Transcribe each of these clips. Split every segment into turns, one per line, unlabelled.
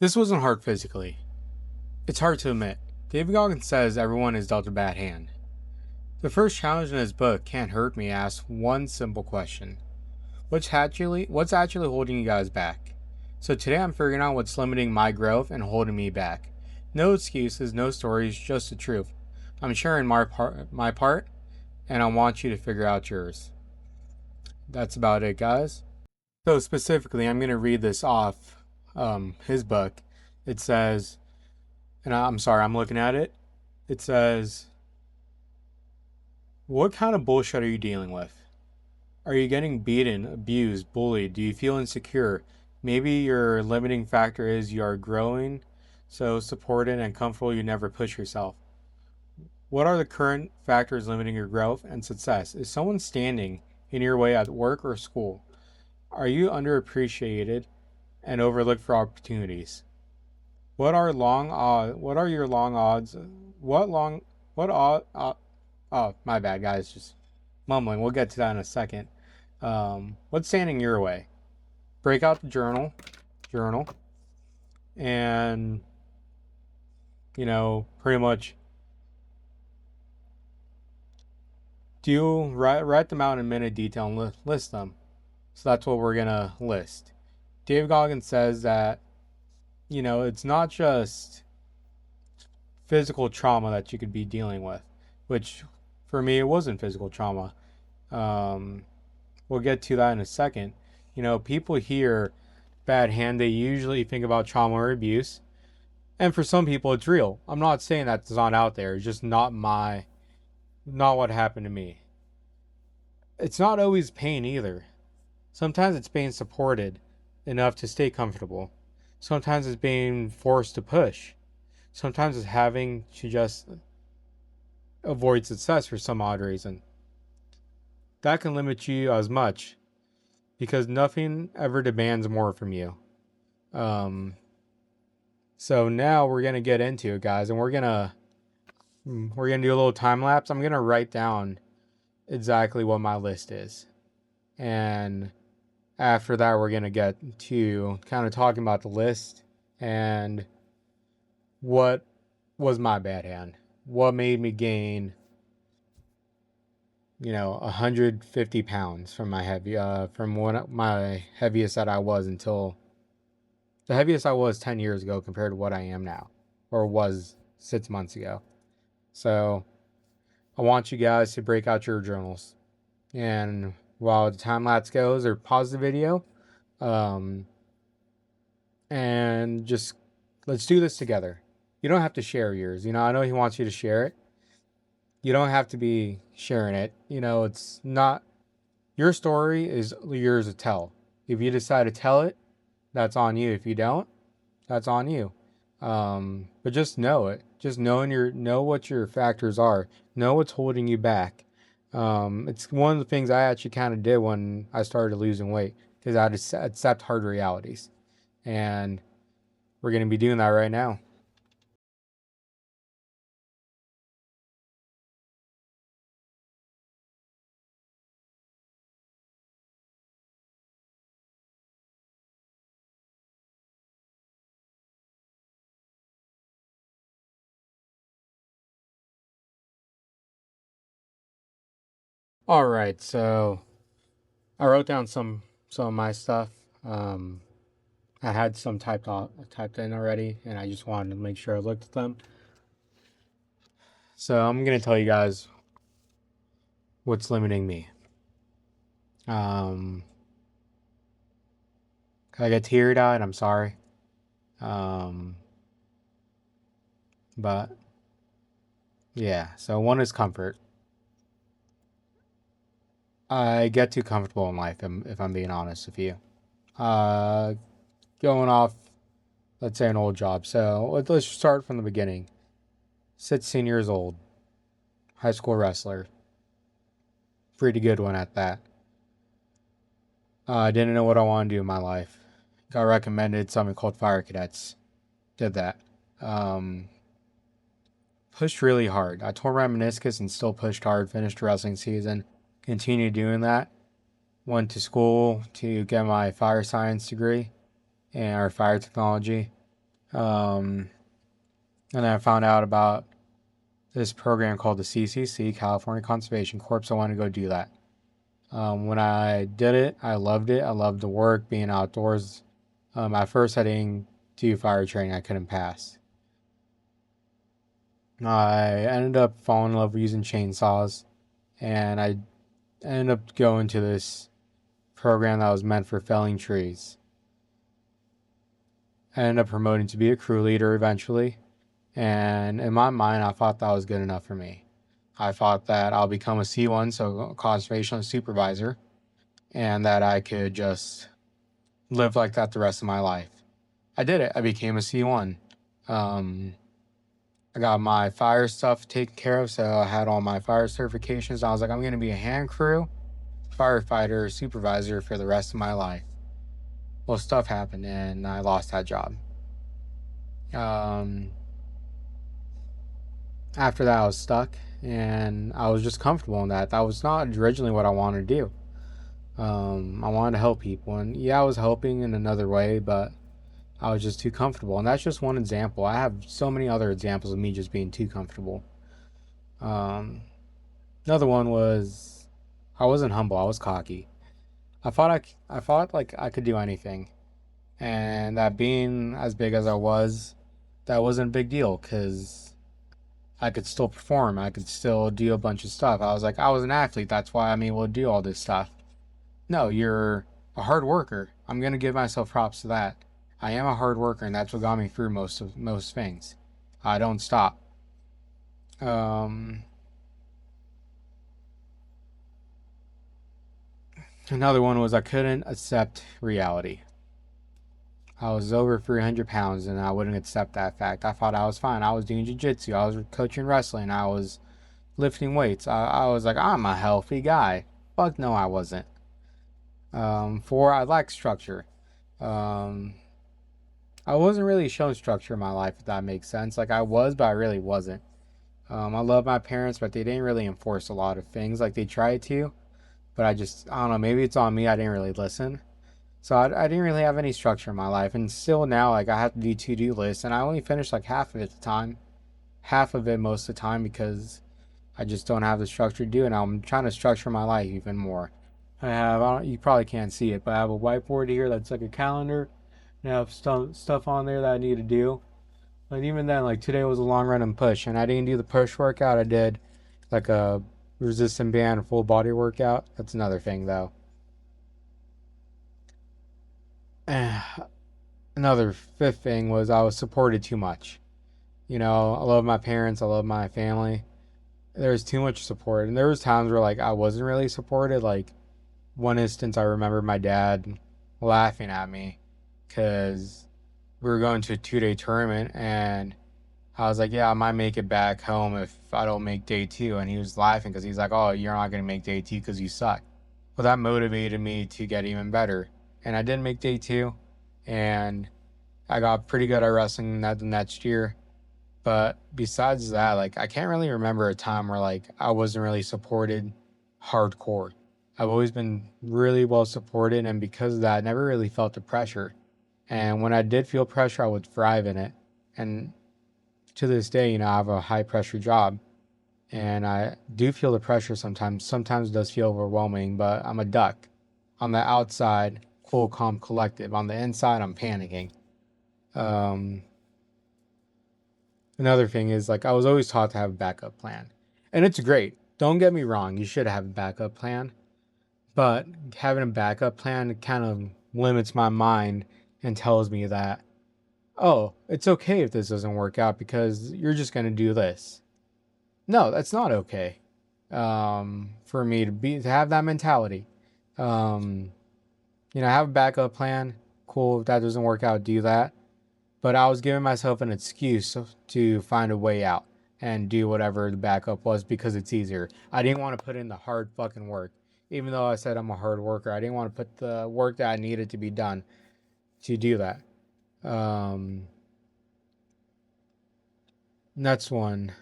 This wasn't hard physically. It's hard to admit. David Goggins says everyone is dealt a bad hand. The first challenge in his book, Can't Hurt Me, asks one simple question. What's actually holding you guys back? So today I'm figuring out what's limiting my growth and holding me back. No excuses, no stories, just the truth. I'm sharing my part, and I want you to figure out yours. That's about it, guys. So specifically, I'm going to read this off his book. It says, and I'm sorry, I'm looking at it. It says, what kind of bullshit are you dealing with? Are you getting beaten, abused, bullied? Do you feel insecure? Maybe your limiting factor is you are growing so supported and comfortable you never push yourself. What are the current factors limiting your growth and success? Is someone standing in your way at work or school? Are you underappreciated and overlooked for opportunities? What are long odds? What are your long odds? What odd? Oh, my bad, guys. Just mumbling. We'll get to that in a second. What's standing your way? Break out the journal, and pretty much write them out in minute detail and list them. So that's what we're gonna list. David Goggins says that it's not just physical trauma that you could be dealing with, which for me it wasn't physical trauma. We'll get to that in a second. People hear bad hand, they usually think about trauma or abuse. And for some people it's real. I'm not saying that's not out there. It's just not what happened to me. It's not always pain either. Sometimes it's being supported enough to stay comfortable. Sometimes it's being forced to push. Sometimes it's having to just avoid success for some odd reason. That can limit you as much because nothing ever demands more from you. So now we're gonna get into it, guys, and we're gonna do a little time lapse. I'm gonna write down exactly what my list is, and after that we're gonna get to kind of talking about the list and what was my bad hand, what made me gain 150 pounds from my heaviest that I was until the heaviest I was 10 years ago compared to what I am now, or was 6 months ago. So I want you guys to break out your journals, and while the time lapse goes, or pause the video, and just let's do this together. You don't have to share yours. I know he wants you to share it. You don't have to be sharing it. It's not your story, is yours to tell. If you decide to tell it, that's on you. If you don't, that's on you. But just know it. Just know what your factors are. Know what's holding you back. It's one of the things I actually kind of did when I started losing weight, because I had to accept hard realities, and we're going to be doing that right now. All right, so I wrote down some of my stuff. I had some typed in already, and I just wanted to make sure I looked at them. So I'm gonna tell you guys what's limiting me. I get teary eyed. I'm sorry. But yeah. So one is comfort. I get too comfortable in life, if I'm being honest with you. Going off, let's say, an old job. So let's start from the beginning. 16 years old, high school wrestler. Pretty good one at that. I didn't know what I wanted to do in my life. Got recommended something called Fire Cadets. Did that. Pushed really hard. I tore my meniscus and still pushed hard. Finished wrestling season. Continued doing that. Went to school to get my fire science degree and our fire technology. Um, and then I found out about this program called the CCC, California Conservation Corps. So I wanted to go do that. When I did it, I loved it. I loved the work, being outdoors. At first, I didn't do fire training. I couldn't pass. I ended up falling in love with using chainsaws, and I ended up going to this program that was meant for felling trees. I ended up promoting to be a crew leader eventually, and in my mind, I thought that was good enough for me. I thought that I'll become a C1, so conservation supervisor, and that I could just live like that the rest of my life. I did it. I became a C1. Um, I got my fire stuff taken care of, so I had all my fire certifications. I was like, I'm going to be a hand crew, firefighter, supervisor for the rest of my life. Well, stuff happened, and I lost that job. Um, After that, I was stuck, and I was just comfortable in that. That was not originally what I wanted to do. I wanted to help people, and yeah, I was helping in another way, but I was just too comfortable. And that's just one example. I have so many other examples of me just being too comfortable. Um, Another one was I wasn't humble. I was cocky. I thought like I could do anything, and that being as big as I was, that wasn't a big deal because I could still perform. I could still do a bunch of stuff. I was like, I was an athlete. That's why I'm able to do all this stuff. No, you're a hard worker. I'm gonna give myself props to that. I am a hard worker, and that's what got me through most things. I don't stop. Um, Another one was I couldn't accept reality. I was over 300 pounds, and I wouldn't accept that fact. I thought I was fine. I was doing jiu-jitsu. I was coaching wrestling. I was lifting weights. I was like, I'm a healthy guy. Fuck no, I wasn't. Four, I lacked structure. Um, I wasn't really shown structure in my life, if that makes sense. Like I was, but I really wasn't. I love my parents, but they didn't really enforce a lot of things. Like they tried to, but I don't know. Maybe it's on me. I didn't really listen. So I didn't really have any structure in my life, and still now, like I have to do to-do lists, and I only finish like half of it at the time, half of it most of the time because I just don't have the structure to do it. And I'm trying to structure my life even more. You probably can't see it, but I have a whiteboard here that's like a calendar, and I have stuff on there that I need to do. And even then, like today was a long run and push, and I didn't do the push workout. I did like a resistant band full body workout. That's another thing though. Another fifth thing was I was supported too much. You know, I love my parents, I love my family. There was too much support, and there was times where like I wasn't really supported. Like one instance, I remember my dad laughing at me because we were going to a 2 day tournament, and I was like, "Yeah, I might make it back home if I don't make day two." And he was laughing because he's like, "Oh, you're not gonna make day two because you suck." Well, that motivated me to get even better, and I did make day two, and I got pretty good at wrestling that the next year. But besides that, like I can't really remember a time where like I wasn't really supported hardcore. I've always been really well supported, and because of that, I never really felt the pressure. And when I did feel pressure, I would thrive in it. And to this day, you know, I have a high pressure job, and I do feel the pressure sometimes. Sometimes it does feel overwhelming, but I'm a duck. On the outside, cool, calm, collective. On the inside, I'm panicking. Um, Another thing is like I was always taught to have a backup plan. And it's great. Don't get me wrong, you should have a backup plan, but having a backup plan kind of limits my mind and tells me that, oh, it's okay if this doesn't work out because you're just going to do this. No, that's not okay. For me to have that mentality. Um, have a backup plan. Cool. If that doesn't work out, do that. But I was giving myself an excuse to find a way out and do whatever the backup was because it's easier. I didn't want to put in the hard fucking work. Even though I said I'm a hard worker, I didn't want to put the work that I needed to be done to do that. Um, Next one.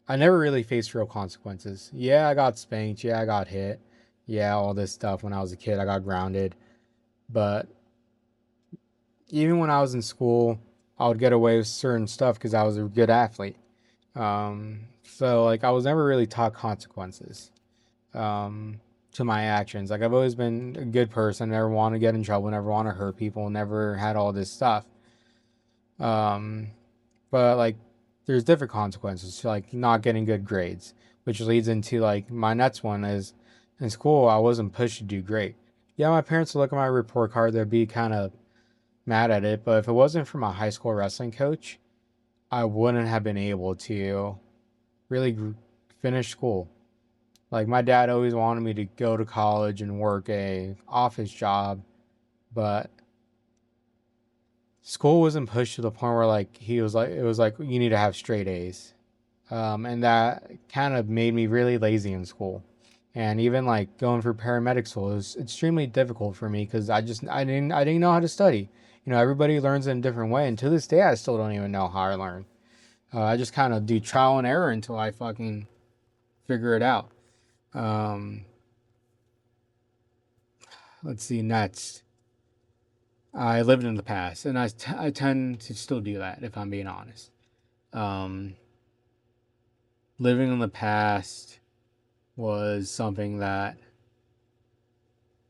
I never really faced real consequences. Yeah, I got spanked. Yeah, I got hit. Yeah, all this stuff when I was a kid. I got grounded. But even when I was in school, I would get away with certain stuff because I was a good athlete. So like I was never really taught consequences to my actions. Like I've always been a good person, never want to get in trouble, never want to hurt people, never had all this stuff. Um, but like there's different consequences to like not getting good grades, which leads into like my next one is in school I wasn't pushed to do great. Yeah, my parents would look at my report card, they'd be kind of mad at it, but if it wasn't for my high school wrestling coach, I wouldn't have been able to really finish school. Like my dad always wanted me to go to college and work a office job, but school wasn't pushed to the point where like he was like it was like you need to have straight A's. And that kind of made me really lazy in school. And even like going for paramedic school was extremely difficult for me because I didn't know how to study. You know, everybody learns in a different way, and to this day I still don't even know how I learn. I just kind of do trial and error until I fucking figure it out. Um, let's see next. I lived in the past, and I tend to still do that if I'm being honest. Um, living in the past was something that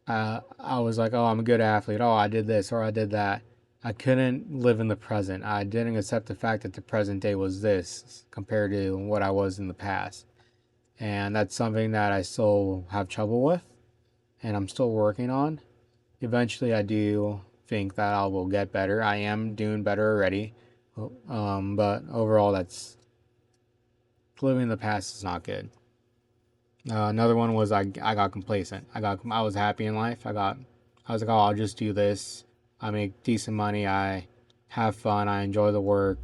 I was like, oh, I'm a good athlete. Oh, I did this or I did that. I couldn't live in the present. I didn't accept the fact that the present day was this compared to what I was in the past. And that's something that I still have trouble with and I'm still working on. Eventually, I do think that I will get better. I am doing better already. But overall, that's living in the past is not good. Another one was I got complacent. I was happy in life. I was like, oh, I'll just do this. I make decent money. I have fun. I enjoy the work.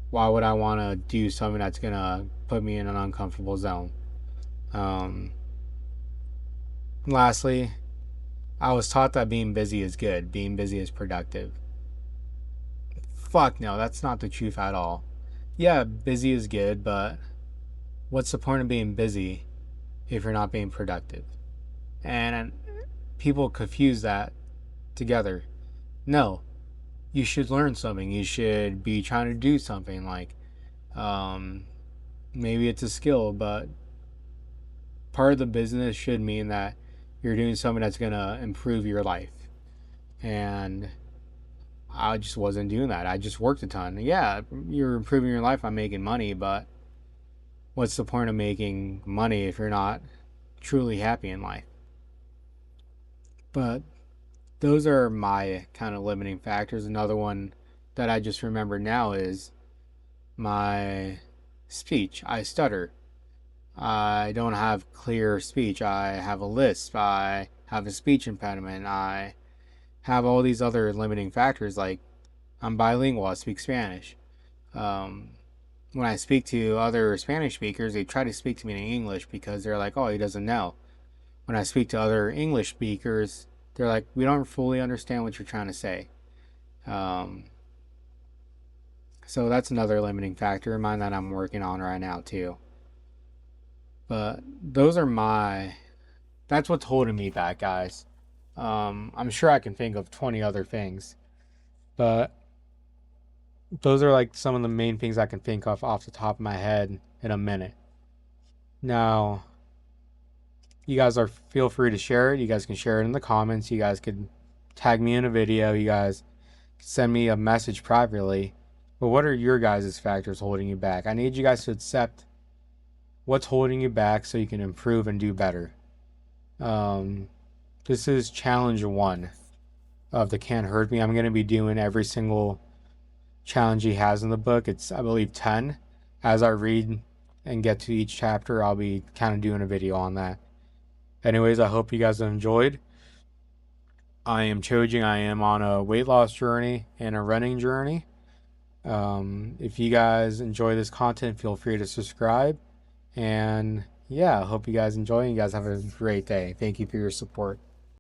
Why would I want to do something that's gonna put me in an uncomfortable zone? Um, lastly, I was taught that being busy is good. Being busy is productive. Fuck no, that's not the truth at all. Yeah, busy is good, but what's the point of being busy if you're not being productive? And people confuse that together. No, you should learn something. You should be trying to do something like um, maybe it's a skill, but part of the business should mean that you're doing something that's going to improve your life. And I just wasn't doing that. I just worked a ton. Yeah, you're improving your life by making money, but what's the point of making money if you're not truly happy in life? But those are my kind of limiting factors. Another one that I just remember now is my speech. I stutter. I don't have clear speech. I have a lisp. I have a speech impediment. I have all these other limiting factors like I'm bilingual. I speak Spanish. Um, when I speak to other Spanish speakers, they try to speak to me in English because they're like, oh, he doesn't know. When I speak to other English speakers, they're like, we don't fully understand what you're trying to say. Um, so that's another limiting factor of mine that I'm working on right now too. But those are that's what's holding me back, guys. I'm sure I can think of 20 other things, but those are like some of the main things I can think of off the top of my head in a minute. Now, you guys are feel free to share it. You guys can share it in the comments. You guys could tag me in a video. You guys send me a message privately. But what are your guys' factors holding you back? I need you guys to accept what's holding you back so you can improve and do better. This is challenge 1 of the Can't Hurt Me. I'm going to be doing every single challenge he has in the book. It's, I believe, 10. As I read and get to each chapter, I'll be kind of doing a video on that. Anyways, I hope you guys have enjoyed. I am Chojing. I am on a weight loss journey and a running journey. If you guys enjoy this content, feel free to subscribe. And yeah, I hope you guys enjoy and you guys have a great day. Thank you for your support.